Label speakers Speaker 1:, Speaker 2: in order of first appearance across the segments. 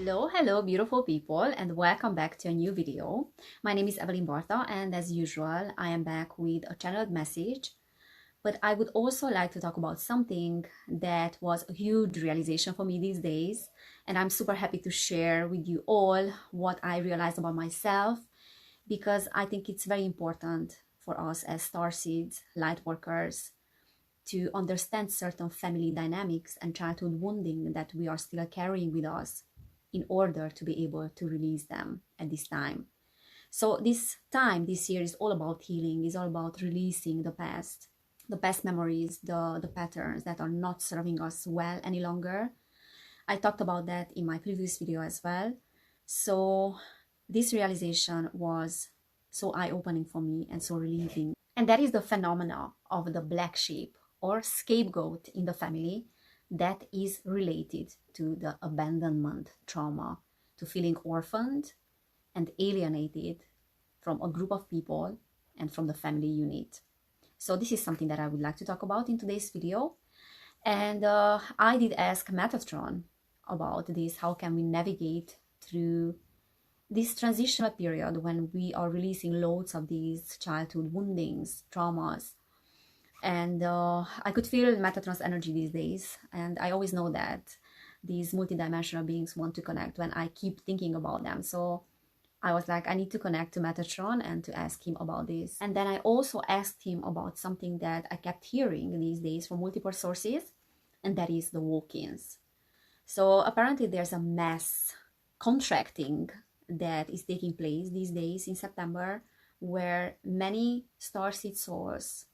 Speaker 1: Hello beautiful people, and welcome back to a new video. My name is Evelyn Bartha, and as usual I am back with a channeled message, but I would also like to talk about something that was a huge realization for me these days, and I'm super happy to share with you all what I realized about myself, because I think it's very important for us as starseeds, light workers, to understand certain family dynamics and childhood wounding that we are still carrying with us in order to be able to release them at this time. So this year is all about healing, is all about releasing the past memories, the patterns that are not serving us well any longer. I talked about that in my previous video as well. So this realization was so eye-opening for me and so relieving. And that is the phenomena of the black sheep or scapegoat in the family that is related to the abandonment trauma, to feeling orphaned and alienated from a group of people and from the family unit. So this is something that I would like to talk about in today's video. And I did ask Metatron about this. How can we navigate through this transitional period when we are releasing loads of these childhood woundings, traumas? And I could feel Metatron's energy these days, and I always know that these multidimensional beings want to connect when I keep thinking about them. So I was like, I need to connect to Metatron and to ask him about this. And then I also asked him about something that I kept hearing these days from multiple sources, and that is the walk-ins. So apparently there's a mass contracting that is taking place these days in September, where many starseed souls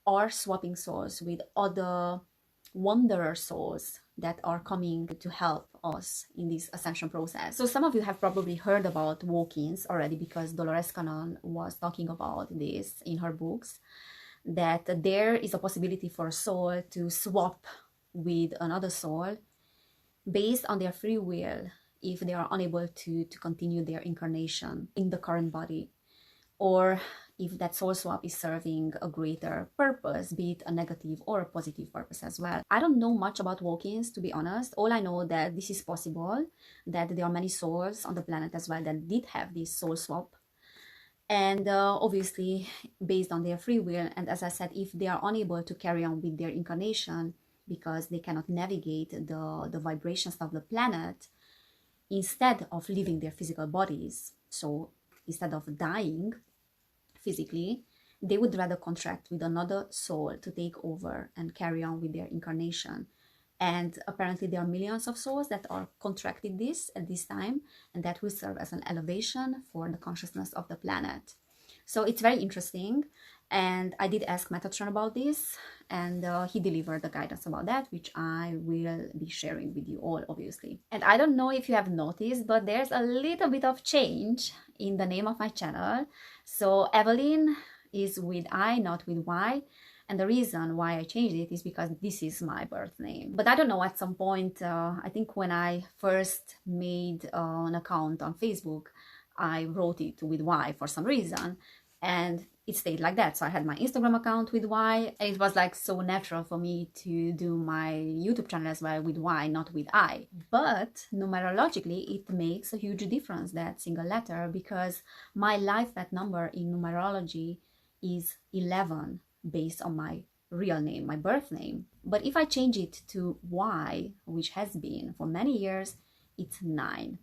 Speaker 1: are swapping souls with other wanderer souls that are coming to help us in this ascension process. So some of you have probably heard about walk-ins already, because Dolores Cannon was talking about this in her books, that there is a possibility for a soul to swap with another soul based on their free will if they are unable to continue their incarnation in the current body, or if that soul swap is serving a greater purpose, be it a negative or a positive purpose as well. I don't know much about walk-ins, to be honest. All I know that this is possible, that there are many souls on the planet as well that did have this soul swap. And obviously based on their free will, and as I said, if they are unable to carry on with their incarnation because they cannot navigate the vibrations of the planet, instead of leaving their physical bodies, so instead of dying physically, they would rather contract with another soul to take over and carry on with their incarnation. And apparently there are millions of souls that are contracted this at this time, and that will serve as an elevation for the consciousness of the planet. So it's very interesting, and I did ask Metatron about this, and he delivered the guidance about that, which I will be sharing with you all, obviously. And I don't know if you have noticed, but there's a little bit of change in the name of my channel. So Evelyn is with I, not with Y. And the reason why I changed it is because this is my birth name. But I don't know, at some point, I think when I first made an account on Facebook, I wrote it with Y for some reason, and it stayed like that. So I had my Instagram account with Y, and it was like so natural for me to do my YouTube channel as well with Y, not with I. But numerologically, it makes a huge difference, that single letter, because my life path number in numerology is 11, based on my real name, my birth name. But if I change it to Y, which has been for many years, it's 9.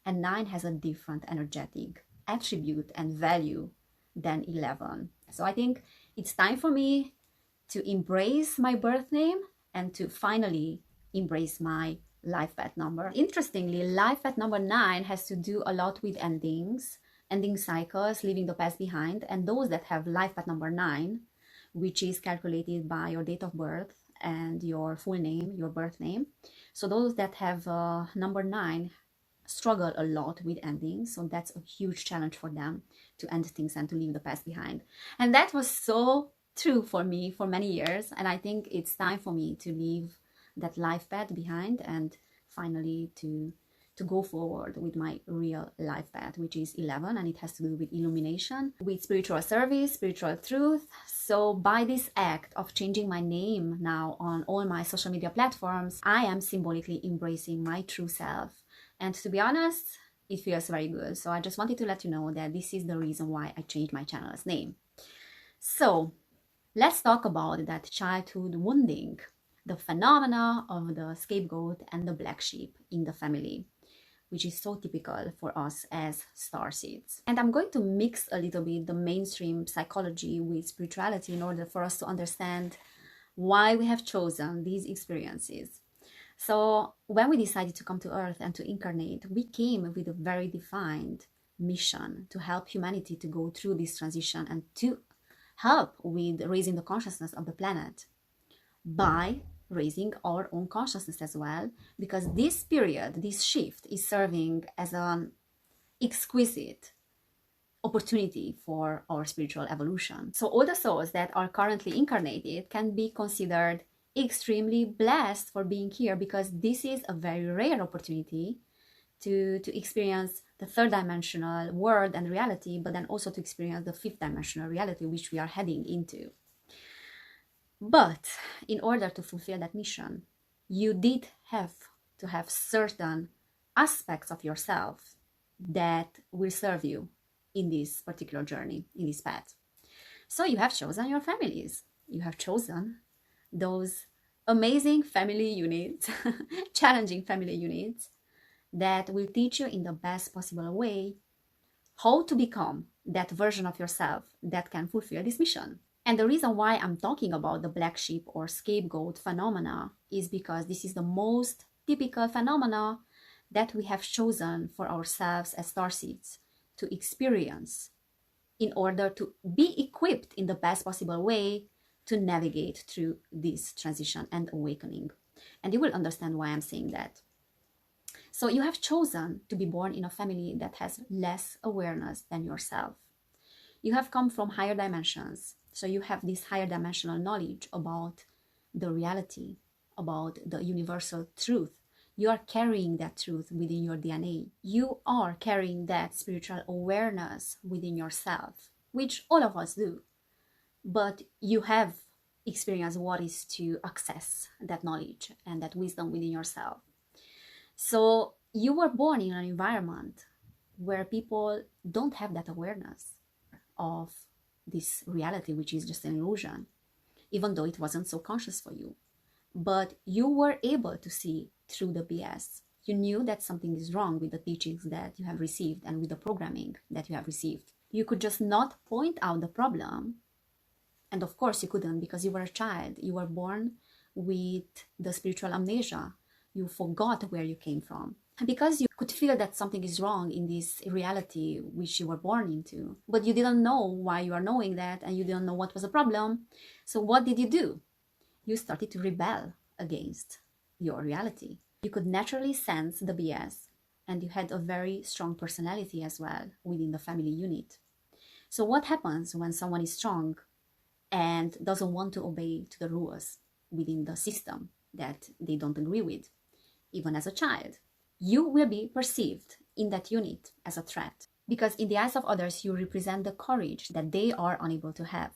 Speaker 1: And 9 has a different energetic attribute and value than 11. So I think it's time for me to embrace my birth name and to finally embrace my life path number. Interestingly, life path number 9 has to do a lot with endings, ending cycles, leaving the past behind. And those that have life path number 9, which is calculated by your date of birth and your full name, your birth name. So those that have number 9 struggle a lot with endings, so that's a huge challenge for them to end things and to leave the past behind. And that was so true for me for many years, and I think it's time for me to leave that life path behind and finally to go forward with my real life path, which is 11, and it has to do with illumination, with spiritual service, spiritual truth. So by this act of changing my name now on all my social media platforms, I am symbolically embracing my true self And to be honest, it feels very good. So I just wanted to let you know that this is the reason why I changed my channel's name. So let's talk about that childhood wounding, the phenomena of the scapegoat and the black sheep in the family, which is so typical for us as starseeds. And I'm going to mix a little bit the mainstream psychology with spirituality in order for us to understand why we have chosen these experiences. So when we decided to come to Earth and to incarnate, we came with a very defined mission to help humanity to go through this transition and to help with raising the consciousness of the planet by raising our own consciousness as well, because this period, this shift, is serving as an exquisite opportunity for our spiritual evolution. So all the souls that are currently incarnated can be considered extremely blessed for being here, because this is a very rare opportunity to experience the third dimensional world and reality, but then also to experience the fifth dimensional reality, which we are heading into. But in order to fulfill that mission, you did have to have certain aspects of yourself that will serve you in this particular journey, in this path. So you have chosen your families. You have chosen those amazing family units, challenging family units that will teach you in the best possible way how to become that version of yourself that can fulfill this mission. And the reason why I'm talking about the black sheep or scapegoat phenomena is because this is the most typical phenomena that we have chosen for ourselves as starseeds to experience in order to be equipped in the best possible way to navigate through this transition and awakening. And you will understand why I'm saying that. So you have chosen to be born in a family that has less awareness than yourself. You have come from higher dimensions. So you have this higher dimensional knowledge about the reality, about the universal truth. You are carrying that truth within your DNA. You are carrying that spiritual awareness within yourself, which all of us do. But you have experienced what is to access that knowledge and that wisdom within yourself. So you were born in an environment where people don't have that awareness of this reality, which is just an illusion, even though it wasn't so conscious for you. But you were able to see through the BS. You knew that something is wrong with the teachings that you have received and with the programming that you have received. You could just not point out the problem. And of course you couldn't, because you were a child. You were born with the spiritual amnesia. You forgot where you came from. And because you could feel that something is wrong in this reality which you were born into, but you didn't know why you are knowing that, and you didn't know what was the problem. So what did you do? You started to rebel against your reality. You could naturally sense the BS, and you had a very strong personality as well within the family unit. So what happens when someone is strong and doesn't want to obey to the rules within the system that they don't agree with, even as a child? You will be perceived in that unit as a threat, because in the eyes of others, you represent the courage that they are unable to have,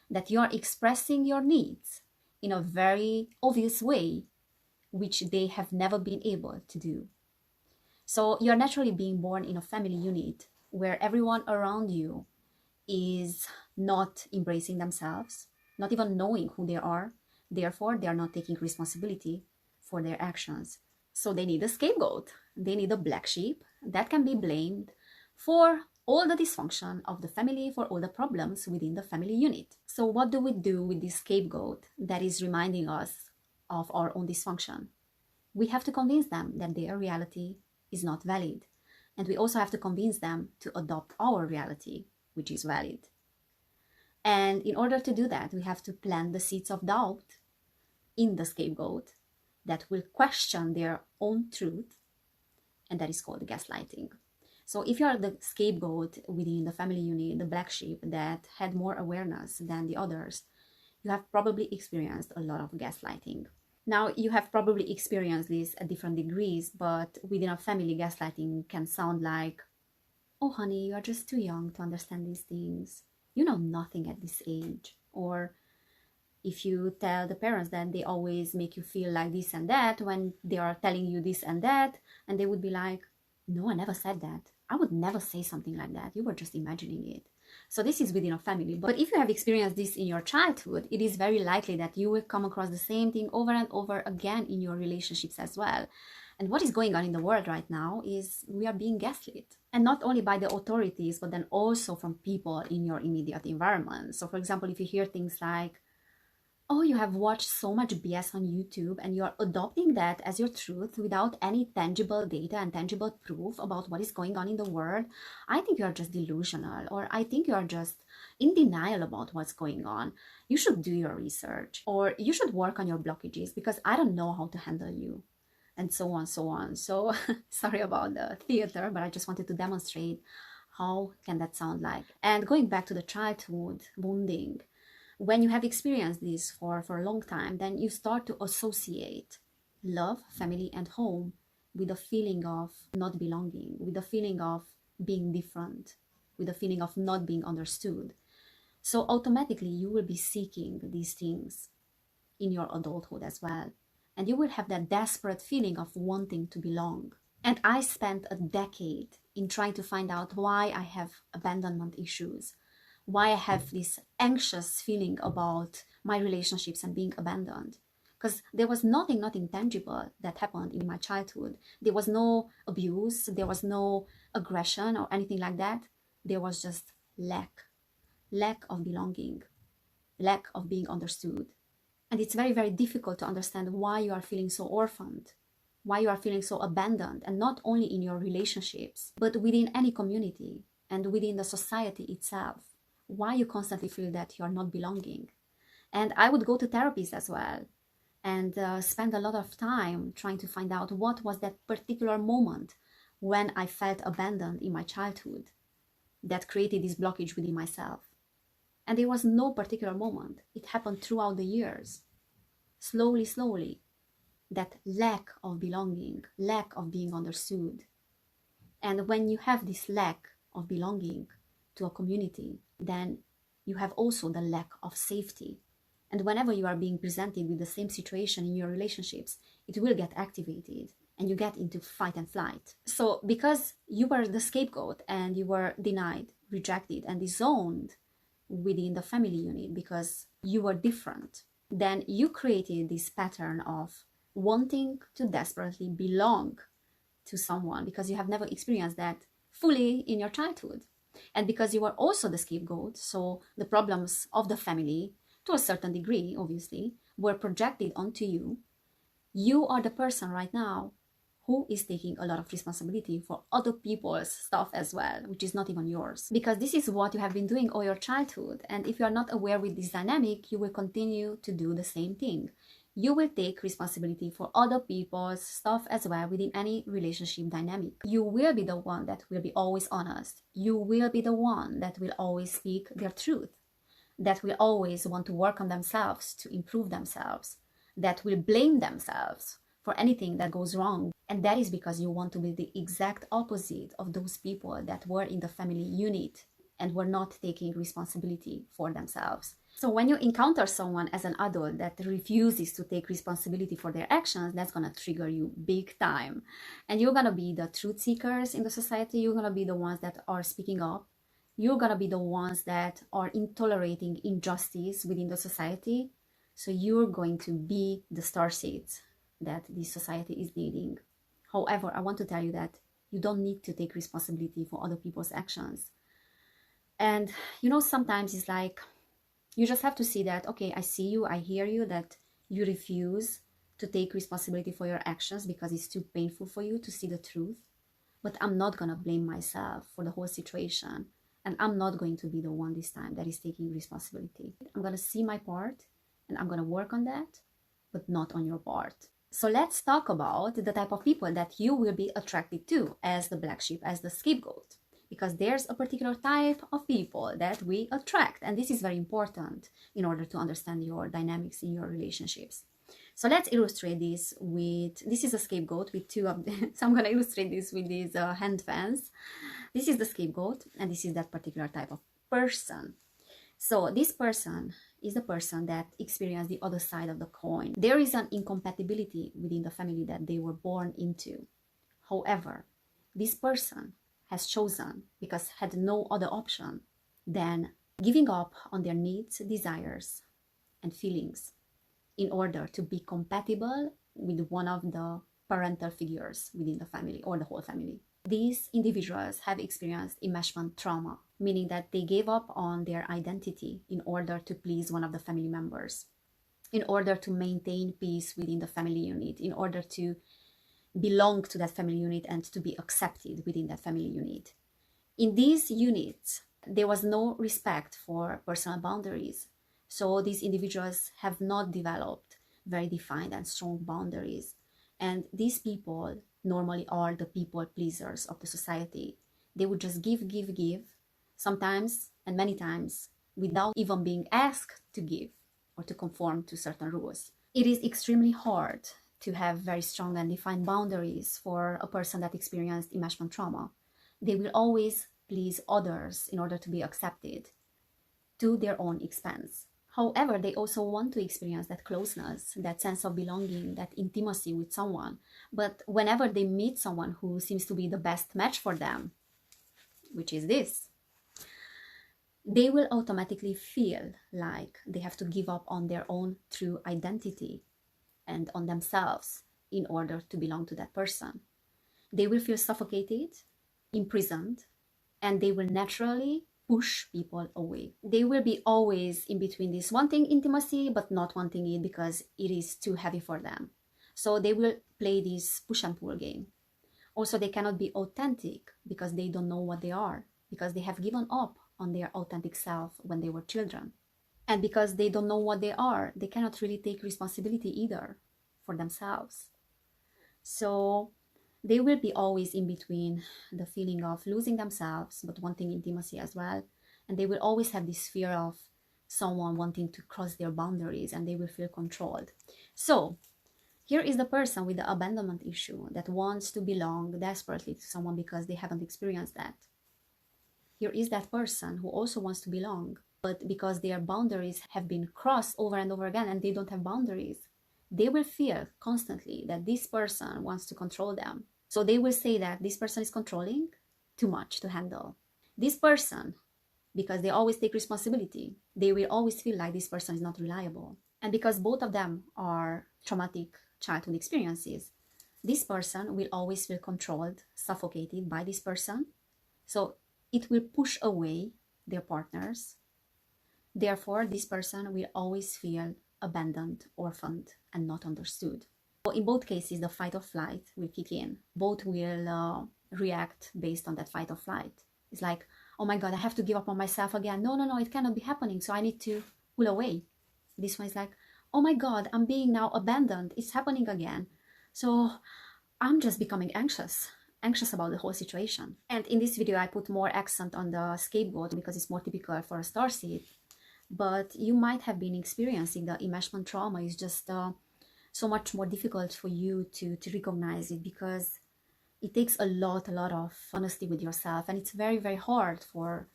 Speaker 1: that you are expressing your needs in a very obvious way, which they have never been able to do. So you're naturally being born in a family unit where everyone around you is not embracing themselves, not even knowing who they are. Therefore, they are not taking responsibility for their actions. So they need a scapegoat. They need a black sheep that can be blamed for all the dysfunction of the family, for all the problems within the family unit. So what do we do with this scapegoat that is reminding us of our own dysfunction? We have to convince them that their reality is not valid. And we also have to convince them to adopt our reality, which is valid. And in order to do that, we have to plant the seeds of doubt in the scapegoat that will question their own truth, and that is called gaslighting. So if you are the scapegoat within the family unit, the black sheep that had more awareness than the others, you have probably experienced a lot of gaslighting. Now, you have probably experienced this at different degrees, but within a family, gaslighting can sound like, "Oh honey, you are just too young to understand these things. You know nothing at this age." Or, If you tell the parents that they always make you feel like this and that when they are telling you this and that, and they would be like, no, I never said that. I would never say something like that. You were just imagining it. So this is within a family. But if you have experienced this in your childhood, it is very likely that you will come across the same thing over and over again in your relationships as well. And what is going on in the world right now is we are being gaslit. And not only by the authorities, but then also from people in your immediate environment. So for example, if you hear things like, oh, you have watched so much BS on YouTube and you're adopting that as your truth without any tangible data and tangible proof about what is going on in the world, I think you're just delusional, or I think you're just in denial about what's going on. You should do your research, or you should work on your blockages because I don't know how to handle you, and so on, so on. So sorry about the theater, but I just wanted to demonstrate how can that sound like. And going back to the childhood wounding, when you have experienced this for a long time, then you start to associate love, family, and home with a feeling of not belonging, with a feeling of being different, with a feeling of not being understood. So automatically you will be seeking these things in your adulthood as well. And you will have that desperate feeling of wanting to belong. And I spent a decade in trying to find out why I have abandonment issues, why I have this anxious feeling about my relationships and being abandoned. Because there was nothing tangible that happened in my childhood. There was no abuse, there was no aggression or anything like that. There was just lack of belonging, lack of being understood. And it's very, very difficult to understand why you are feeling so orphaned, why you are feeling so abandoned, and not only in your relationships, but within any community and within the society itself. Why you constantly feel that you are not belonging. And I would go to therapies as well and spend a lot of time trying to find out what was that particular moment when I felt abandoned in my childhood that created this blockage within myself. And there was no particular moment. It happened throughout the years. Slowly, that lack of belonging, lack of being understood. And when you have this lack of belonging to a community, then you have also the lack of safety. And whenever you are being presented with the same situation in your relationships, it will get activated and you get into fight and flight. So because you were the scapegoat and you were denied, rejected, and disowned within the family unit because you were different, then you created this pattern of wanting to desperately belong to someone because you have never experienced that fully in your childhood. And because you were also the scapegoat, so the problems of the family, to a certain degree, obviously, were projected onto you. You are the person right now who is taking a lot of responsibility for other people's stuff as well, which is not even yours. Because this is what you have been doing all your childhood. And if you are not aware with this dynamic, you will continue to do the same thing. You will take responsibility for other people's stuff as well within any relationship dynamic. You will be the one that will be always honest. You will be the one that will always speak their truth, that will always want to work on themselves to improve themselves, that will blame themselves for anything that goes wrong. And that is because you want to be the exact opposite of those people that were in the family unit and were not taking responsibility for themselves. So when you encounter someone as an adult that refuses to take responsibility for their actions, that's going to trigger you big time. And you're going to be the truth seekers in the society. You're going to be the ones that are speaking up. You're going to be the ones that are tolerating injustice within the society. So you're going to be the starseeds that this society is needing. However, I want to tell you that you don't need to take responsibility for other people's actions. And sometimes it's like, you just have to see that, okay, I see you, I hear you, that you refuse to take responsibility for your actions because it's too painful for you to see the truth. But I'm not going to blame myself for the whole situation. And I'm not going to be the one this time that is taking responsibility. I'm going to see my part and I'm going to work on that, but not on your part. So let's talk about the type of people that you will be attracted to as the black sheep, as the scapegoat. Because there's a particular type of people that we attract. And this is very important in order to understand your dynamics in your relationships. So let's illustrate this this is a scapegoat with two of them. So I'm going to illustrate this with these hand fans. This is the scapegoat and this is that particular type of person. So this person is the person that experienced the other side of the coin. There is an incompatibility within the family that they were born into. However, this person has chosen, because had no other option, than giving up on their needs, desires, and feelings in order to be compatible with one of the parental figures within the family or the whole family. These individuals have experienced enmeshment trauma, meaning that they gave up on their identity in order to please one of the family members, in order to maintain peace within the family unit, in order to belong to that family unit and to be accepted within that family unit. In these units, there was no respect for personal boundaries. So these individuals have not developed very defined and strong boundaries. And these people normally are the people pleasers of the society. They would just give, sometimes and many times without even being asked to give or to conform to certain rules. It is extremely hard to have very strong and defined boundaries for a person that experienced enmeshment trauma. They will always please others in order to be accepted to their own expense. However, they also want to experience that closeness, that sense of belonging, that intimacy with someone. But whenever they meet someone who seems to be the best match for them, which is this, they will automatically feel like they have to give up on their own true identity and on themselves in order to belong to that person. They will feel suffocated, imprisoned, and they will naturally push people away. They will be always in between this wanting intimacy but not wanting it because it is too heavy for them. So they will play this push and pull game. Also, they cannot be authentic because they don't know what they are, because they have given up on their authentic self when they were children. And because they don't know what they are, they cannot really take responsibility either for themselves. So they will be always in between the feeling of losing themselves but wanting intimacy as well. And they will always have this fear of someone wanting to cross their boundaries, and they will feel controlled. So here is the person with the abandonment issue that wants to belong desperately to someone because they haven't experienced that. Here is that person who also wants to belong, but because their boundaries have been crossed over and over again and they don't have boundaries, they will feel constantly that this person wants to control them. So they will say that this person is controlling, too much to handle. This person, because they always take responsibility, they will always feel like this person is not reliable. And because both of them are traumatic childhood experiences, this person will always feel controlled, suffocated by this person. So it will push away their partners. Therefore, this person will always feel abandoned, orphaned, and not understood. So in both cases, the fight or flight will kick in. Both will react based on that fight or flight. It's like, oh my God, I have to give up on myself again. No, it cannot be happening. So I need to pull away. This one is like, oh my God, I'm being now abandoned. It's happening again. So I'm just becoming anxious about the whole situation. And in this video, I put more accent on the scapegoat because it's more typical for a starseed. But you might have been experiencing the enmeshment trauma. Is just so much more difficult for you to recognize it, because it takes a lot of honesty with yourself, and it's very, very hard for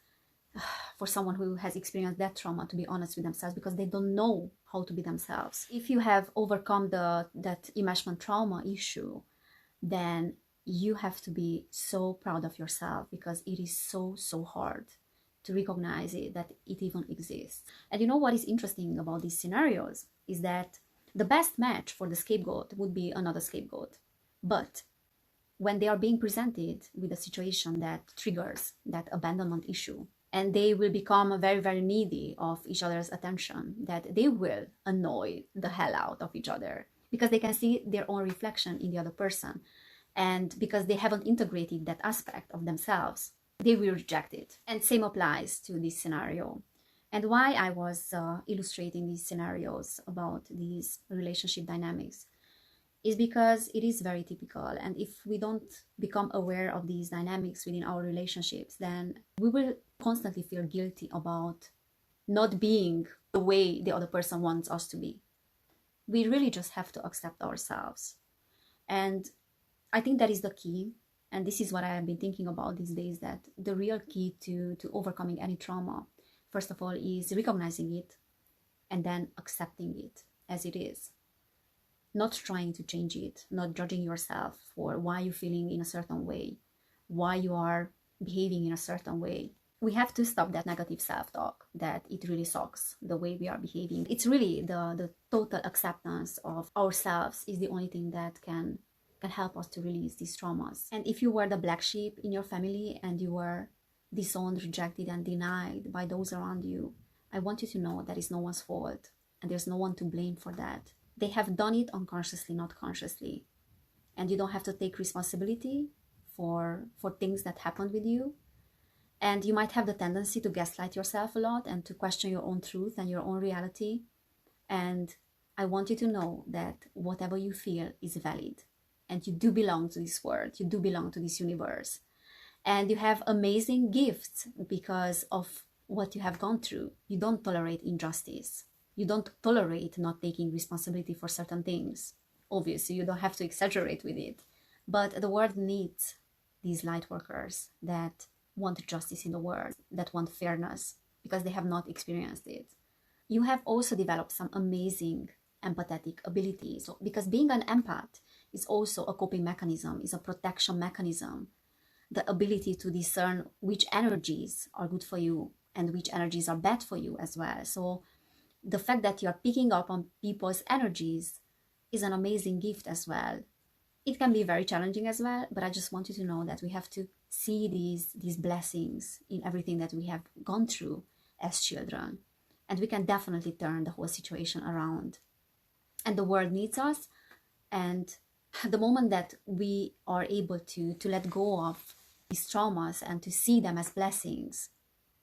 Speaker 1: someone who has experienced that trauma to be honest with themselves, because they don't know how to be themselves. If you have overcome that enmeshment trauma issue, then you have to be so proud of yourself, because it is so hard to recognize it, that it even exists. And you know what is interesting about these scenarios is that the best match for the scapegoat would be another scapegoat. But when they are being presented with a situation that triggers that abandonment issue, and they will become very, very needy of each other's attention, that they will annoy the hell out of each other because they can see their own reflection in the other person. And because they haven't integrated that aspect of themselves, they will reject it. And same applies to this scenario. And why I was illustrating these scenarios about these relationship dynamics is because it is very typical. And if we don't become aware of these dynamics within our relationships, then we will constantly feel guilty about not being the way the other person wants us to be. We really just have to accept ourselves. And I think that is the key. And this is what I have been thinking about these days, that the real key to overcoming any trauma, first of all, is recognizing it and then accepting it as it is. Not trying to change it, not judging yourself for why you're feeling in a certain way, why you are behaving in a certain way. We have to stop that negative self-talk, that it really sucks the way we are behaving. It's really the total acceptance of ourselves is the only thing that can help us to release these traumas. And if you were the black sheep in your family and you were disowned, rejected, and denied by those around you, I want you to know that is no one's fault and there's no one to blame for that. They have done it unconsciously, not consciously. And you don't have to take responsibility for things that happened with you. And you might have the tendency to gaslight yourself a lot and to question your own truth and your own reality. And I want you to know that whatever you feel is valid. And you do belong to this world. You do belong to this universe. And you have amazing gifts because of what you have gone through. You don't tolerate injustice. You don't tolerate not taking responsibility for certain things. Obviously, you don't have to exaggerate with it. But the world needs these light workers that want justice in the world, that want fairness, because they have not experienced it. You have also developed some amazing empathetic abilities. So, because being an empath is also a coping mechanism, is a protection mechanism. The ability to discern which energies are good for you and which energies are bad for you as well. So the fact that you are picking up on people's energies is an amazing gift as well. It can be very challenging as well, but I just want you to know that we have to see these blessings in everything that we have gone through as children. And we can definitely turn the whole situation around. And the world needs us. And the moment that we are able to let go of these traumas and to see them as blessings,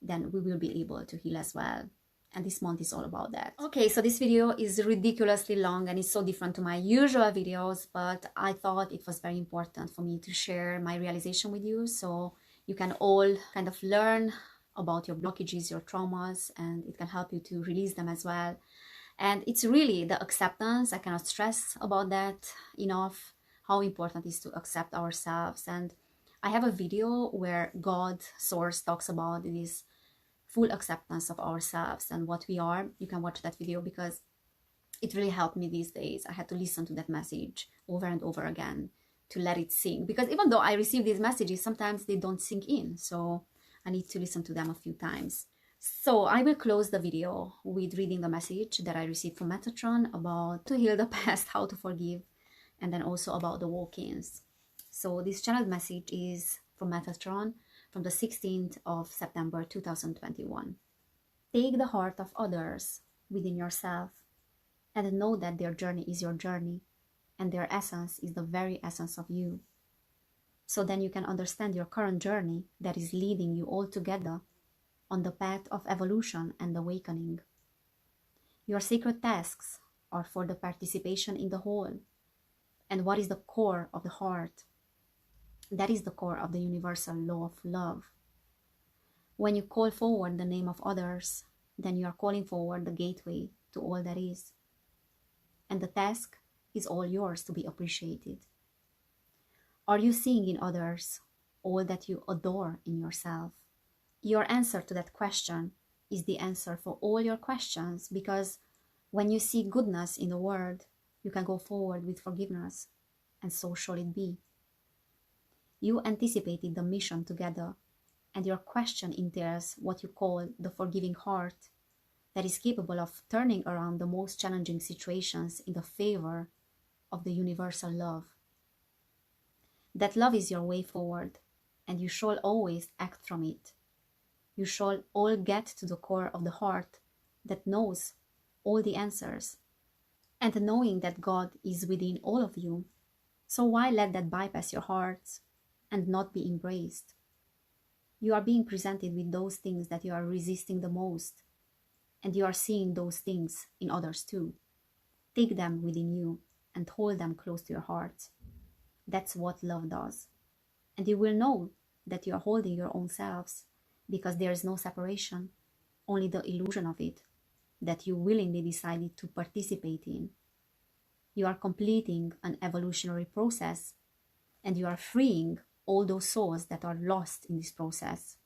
Speaker 1: then we will be able to heal as well. And this month is all about that. Okay, so this video is ridiculously long and it's so different to my usual videos, but I thought it was very important for me to share my realization with you so you can all kind of learn about your blockages, your traumas, and it can help you to release them as well. And it's really the acceptance. I cannot stress about that enough, how important it is to accept ourselves. And I have a video where God, Source, talks about this full acceptance of ourselves and what we are. You can watch that video because it really helped me these days. I had to listen to that message over and over again to let it sink. Because even though I receive these messages, sometimes they don't sink in. So I need to listen to them a few times. So I will close the video with reading the message that I received from Metatron about to heal the past, how to forgive, and then also about the walk-ins. So this channeled message is from Metatron from the 16th of September 2021. Take the heart of others within yourself and know that their journey is your journey and their essence is the very essence of you. So then you can understand your current journey that is leading you all together on the path of evolution and awakening. Your sacred tasks are for the participation in the whole. And what is the core of the heart? That is the core of the universal law of love. When you call forward the name of others, then you are calling forward the gateway to all that is. And the task is all yours to be appreciated. Are you seeing in others all that you adore in yourself? Your answer to that question is the answer for all your questions, because when you see goodness in the world, you can go forward with forgiveness, and so shall it be. You anticipated the mission together, and your question entails what you call the forgiving heart that is capable of turning around the most challenging situations in the favor of the universal love. That love is your way forward, and you shall always act from it. You shall all get to the core of the heart that knows all the answers, and knowing that God is within all of you. So why let that bypass your hearts and not be embraced? You are being presented with those things that you are resisting the most, and you are seeing those things in others too. Take them within you and hold them close to your heart. That's what love does. And you will know that you are holding your own selves, because there is no separation, only the illusion of it that you willingly decided to participate in. You are completing an evolutionary process, and you are freeing all those souls that are lost in this process.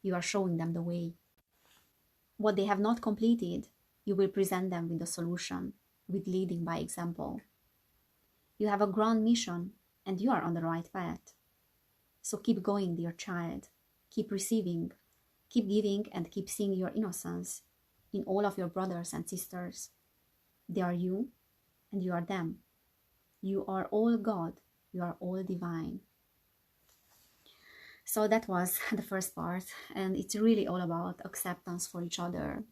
Speaker 1: You are showing them the way. What they have not completed You will present them with the solution, with leading by example. You have a grand mission and you are on the right path. So keep going, dear child. Keep receiving, keep giving, and keep seeing your innocence in all of your brothers and sisters. They are you and you are them. You are all God. You are all divine. So that was the first part, and it's really all about acceptance for each other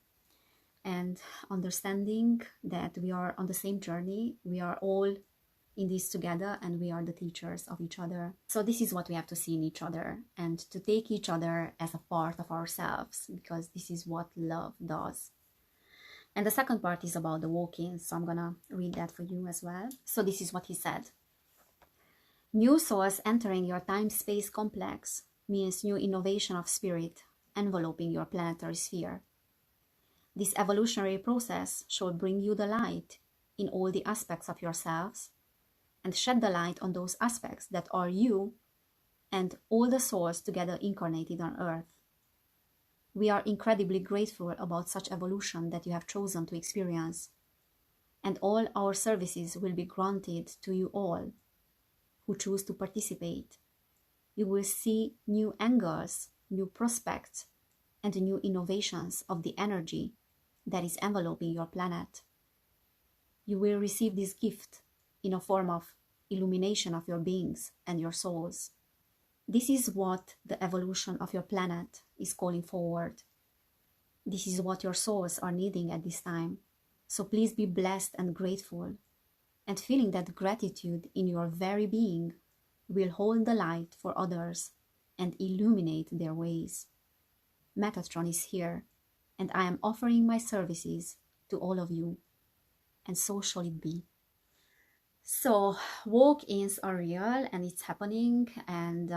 Speaker 1: and understanding that we are on the same journey. We are all in this together and we are the teachers of each other. So this is what we have to see in each other and to take each other as a part of ourselves, because this is what love does. And the second part is about the walk-ins, so I'm gonna read that for you as well. So this is what he said. New souls entering your time-space complex means new innovation of spirit enveloping your planetary sphere. This evolutionary process shall bring you the light in all the aspects of yourselves and shed the light on those aspects that are you and all the souls together incarnated on Earth. We are incredibly grateful about such evolution that you have chosen to experience, and all our services will be granted to you all who choose to participate. You will see new angles, new prospects, and new innovations of the energy that is enveloping your planet. You will receive this gift in a form of illumination of your beings and your souls. This is what the evolution of your planet is calling forward. This is what your souls are needing at this time. So please be blessed and grateful, and feeling that gratitude in your very being will hold the light for others and illuminate their ways. Metatron is here, and I am offering my services to all of you, and so shall it be. So walk-ins are real and it's happening, and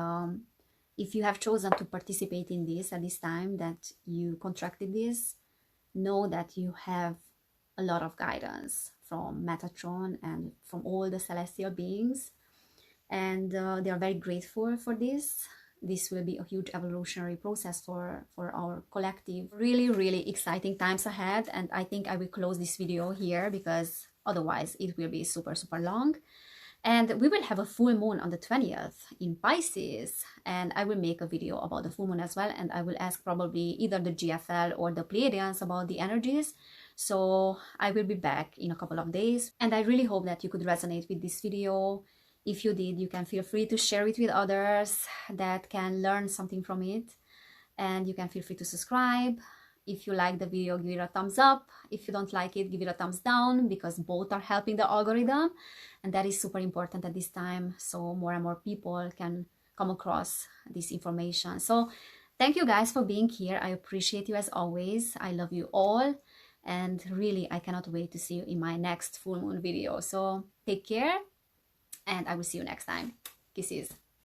Speaker 1: if you have chosen to participate in this at this time, that you contracted this, know that you have a lot of guidance from Metatron and from all the celestial beings, and they are very grateful for this. This will be a huge evolutionary process for our collective. Really, really exciting times ahead, and I think I will close this video here because otherwise it will be super long. And we will have a full moon on the 20th in Pisces, and I will make a video about the full moon as well, and I will ask probably either the GFL or the Pleiadians about the energies. So I will be back in a couple of days, and I really hope that you could resonate with this video. If you did, you can feel free to share it with others that can learn something from it, and you can feel free to subscribe. If you like the video, give it a thumbs up. If you don't like it, give it a thumbs down, because both are helping the algorithm, and that is super important at this time, so more and more people can come across this information. So thank you guys for being here. I appreciate you as always. I love you all, and really I cannot wait to see you in my next full moon video. So take care, and I will see you next time. Kisses.